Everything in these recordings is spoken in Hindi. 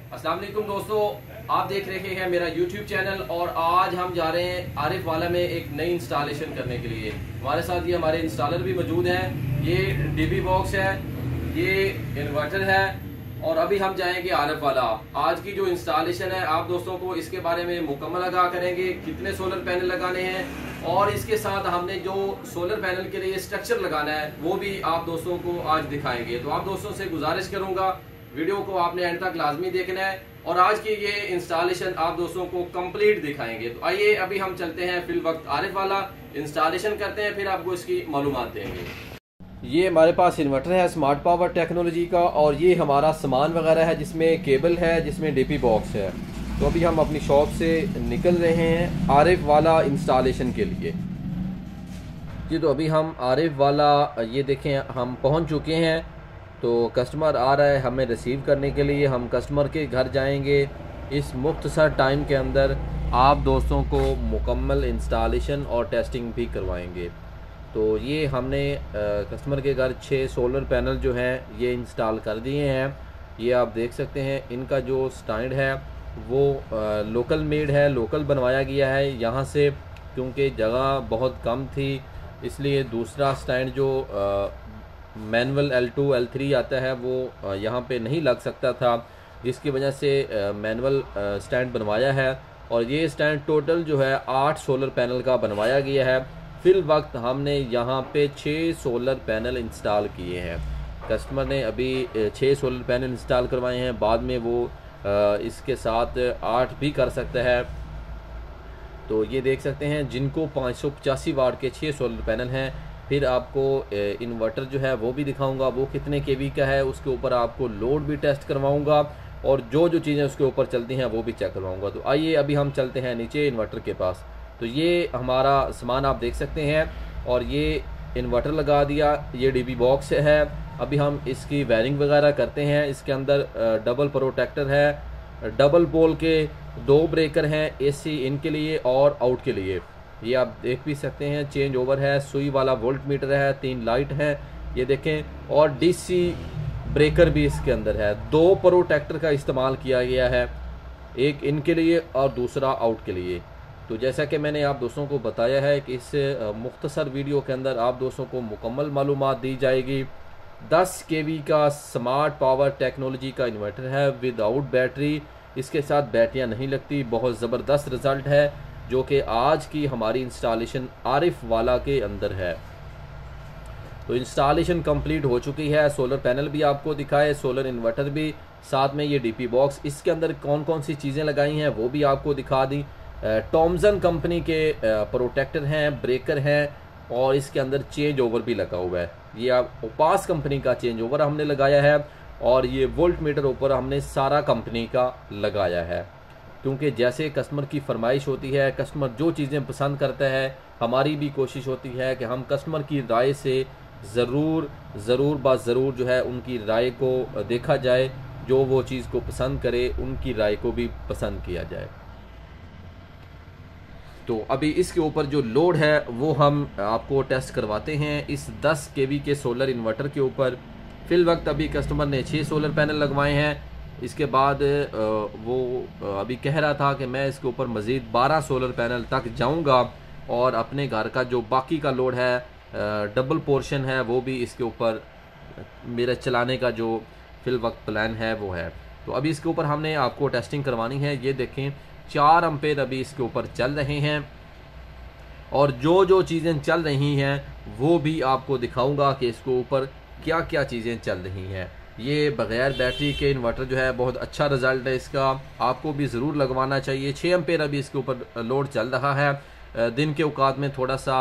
अस्सलाम वालेकुम दोस्तों, आप देख रहे हैं मेरा YouTube चैनल और आज हम जा रहे हैं आरिफ वाला में एक नई इंस्टॉलेशन करने के लिए। हमारे साथ ये हमारे इंस्टॉलर भी मौजूद हैं। ये डीबी बॉक्स है, ये इन्वर्टर है और अभी हम जाएंगे आरिफ वाला। आज की जो इंस्टॉलेशन है आप दोस्तों को इसके बारे में मुकम्मल आगाह करेंगे, कितने सोलर पैनल लगाने हैं और इसके साथ हमने जो सोलर पैनल के लिए स्ट्रक्चर लगाना है वो भी आप दोस्तों को आज दिखाएंगे। तो आप दोस्तों से गुजारिश करूंगा वीडियो को आपने एंड तक लाजमी देखना है और आज की ये इंस्टॉलेशन आप दोस्तों को कंप्लीट दिखाएंगे। तो आइए अभी हम चलते हैं फिल वक्त आरिफ वाला, इंस्टॉलेशन करते हैं, फिर आपको इसकी मालूमात देंगे। ये हमारे पास इन्वर्टर है स्मार्ट पावर टेक्नोलॉजी का और ये हमारा सामान वगैरह है जिसमें केबल है, जिसमें डीपी बॉक्स है। तो अभी हम अपनी शॉप से निकल रहे हैं आरिफ वाला इंस्टॉलेशन के लिए जी। तो अभी हम आरिफ वाला ये देखें हम पहुंच चुके हैं। तो कस्टमर आ रहा है हमें रिसीव करने के लिए। हम कस्टमर के घर जाएंगे। इस मुख्तसर टाइम के अंदर आप दोस्तों को मुकम्मल इंस्टॉलेशन और टेस्टिंग भी करवाएंगे। तो ये हमने कस्टमर के घर 6 सोलर पैनल जो हैं ये इंस्टॉल कर दिए हैं। ये आप देख सकते हैं इनका जो स्टैंड है वो लोकल मेड है, लोकल बनवाया गया है यहाँ से, क्योंकि जगह बहुत कम थी इसलिए दूसरा स्टैंड जो मैनुअल L2 L3 आता है वो यहाँ पे नहीं लग सकता था, जिसकी वजह से मैनुअल स्टैंड बनवाया है। और ये स्टैंड टोटल जो है 8 सोलर पैनल का बनवाया गया है। फिल वक्त हमने यहाँ पे 6 सोलर पैनल इंस्टॉल किए हैं। कस्टमर ने अभी 6 सोलर पैनल इंस्टॉल करवाए हैं, बाद में वो इसके साथ 8 भी कर सकता है। तो ये देख सकते हैं जिनको 585 वाट के 6 सोलर पैनल हैं। फिर आपको इन्वर्टर जो है वो भी दिखाऊंगा, वो कितने केवी का है, उसके ऊपर आपको लोड भी टेस्ट करवाऊंगा और जो जो चीज़ें उसके ऊपर चलती हैं वो भी चेक करवाऊंगा। तो आइए अभी हम चलते हैं नीचे इन्वर्टर के पास। तो ये हमारा सामान आप देख सकते हैं और ये इन्वर्टर लगा दिया, ये डीबी बॉक्स है। अभी हम इसकी वायरिंग वगैरह करते हैं। इसके अंदर डबल प्रोटेक्टर है, डबल पोल के 2 ब्रेकर हैं, AC इन के लिए और आउट के लिए। ये आप देख भी सकते हैं, चेंज ओवर है, सुई वाला वोल्ट मीटर है, 3 लाइट हैं ये देखें, और DC ब्रेकर भी इसके अंदर है। 2 प्रोटेक्टर का इस्तेमाल किया गया है, एक इनके लिए और दूसरा आउट के लिए। तो जैसा कि मैंने आप दोस्तों को बताया है कि इस मुख्तसर वीडियो के अंदर आप दोस्तों को मुकम्मल मालूमात दी जाएगी। 10 kV का स्मार्ट पावर टेक्नोलॉजी का इन्वर्टर है विदाउट बैटरी, इसके साथ बैटरियां नहीं लगती। बहुत ज़बरदस्त रिज़ल्ट है जो कि आज की हमारी इंस्टॉलेशन आरिफ वाला के अंदर है। तो इंस्टॉलेशन कंप्लीट हो चुकी है। सोलर पैनल भी आपको दिखाए, सोलर इन्वर्टर भी, साथ में ये डीपी बॉक्स। इसके अंदर कौन कौन सी चीज़ें लगाई हैं वो भी आपको दिखा दी। टॉमसन कंपनी के प्रोटेक्टर हैं, ब्रेकर हैं और इसके अंदर चेंज ओवर भी लगा हुआ है। ये आप ओपास कंपनी का चेंज ओवर हमने लगाया है और ये वोल्ट मीटर ऊपर हमने सारा कंपनी का लगाया है, क्योंकि जैसे कस्टमर की फरमाइश होती है, कस्टमर जो चीज़ें पसंद करता है, हमारी भी कोशिश होती है कि हम कस्टमर की राय से ज़रूर जो है उनकी राय को देखा जाए, जो वो चीज़ को पसंद करे उनकी राय को भी पसंद किया जाए। तो अभी इसके ऊपर जो लोड है वो हम आपको टेस्ट करवाते हैं इस 10 kV के सोलर इन्वर्टर के ऊपर। फिल वक्त अभी कस्टमर ने 6 सोलर पैनल लगवाए हैं। इसके बाद वो अभी कह रहा था कि मैं इसके ऊपर मज़ीद 12 सोलर पैनल तक जाऊंगा और अपने घर का जो बाकी का लोड है, डबल पोर्शन है, वो भी इसके ऊपर मेरा चलाने का जो फिल वक्त प्लान है वो है। तो अभी इसके ऊपर हमने आपको टेस्टिंग करवानी है। ये देखें 4 एम्पेयर अभी इसके ऊपर चल रहे हैं और जो जो चीज़ें चल रही हैं वो भी आपको दिखाऊंगा कि इसके ऊपर क्या क्या चीज़ें चल रही हैं। ये बग़ैर बैटरी के इन्वर्टर जो है बहुत अच्छा रिज़ल्ट है इसका, आपको भी ज़रूर लगवाना चाहिए। 6 एम्पेयर अभी इसके ऊपर लोड चल रहा है। दिन के औकात में थोड़ा सा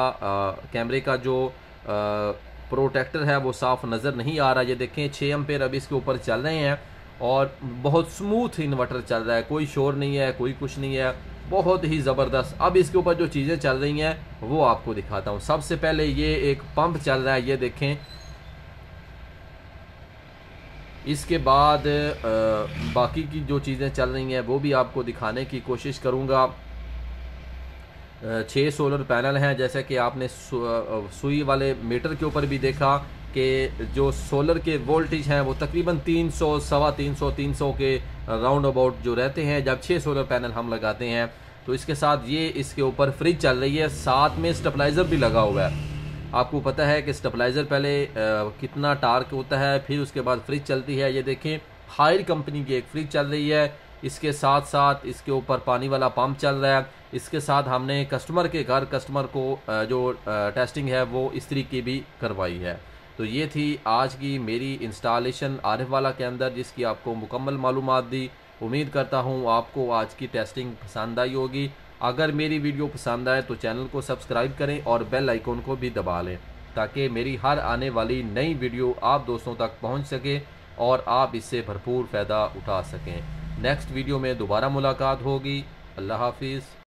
कैमरे का जो प्रोटेक्टर है वो साफ नज़र नहीं आ रहा। ये देखें 6 एम्पेयर अभी इसके ऊपर चल रहे हैं और बहुत स्मूथ इन्वर्टर चल रहा है, कोई शोर नहीं है, कोई कुछ नहीं है, बहुत ही ज़बरदस्त। अब इसके ऊपर जो चीज़ें चल रही हैं वो आपको दिखाता हूँ। सबसे पहले ये एक पंप चल रहा है, ये देखें। इसके बाद बाकी की जो चीज़ें चल रही हैं वो भी आपको दिखाने की कोशिश करूँगा। 6 सोलर पैनल हैं, जैसे कि आपने सुई वाले मीटर के ऊपर भी देखा कि जो सोलर के वोल्टेज हैं वो तकरीबन 300, सवा 300 के राउंड अबाउट जो रहते हैं जब 6 सोलर पैनल हम लगाते हैं। तो इसके साथ ये इसके ऊपर फ्रिज चल रही है, साथ में स्टेबलाइज़र भी लगा हुआ है। आपको पता है कि स्टेबलाइज़र पहले कितना टार्क होता है, फिर उसके बाद फ्रिज चलती है। ये देखें हायर कंपनी की एक फ्रिज चल रही है, इसके साथ साथ इसके ऊपर पानी वाला पंप चल रहा है। इसके साथ हमने कस्टमर के घर कस्टमर को जो टेस्टिंग है वो इस तरीके भी करवाई है। तो ये थी आज की मेरी इंस्टॉलेशन आरिफ वाला के अंदर, जिसकी आपको मुकम्मल मालूमात दी। उम्मीद करता हूँ आपको आज की टेस्टिंग पसंद आई होगी। अगर मेरी वीडियो पसंद आए तो चैनल को सब्सक्राइब करें और बेल आइकन को भी दबा लें, ताकि मेरी हर आने वाली नई वीडियो आप दोस्तों तक पहुंच सके और आप इससे भरपूर फ़ायदा उठा सकें। नेक्स्ट वीडियो में दोबारा मुलाकात होगी। अल्लाह हाफिज़।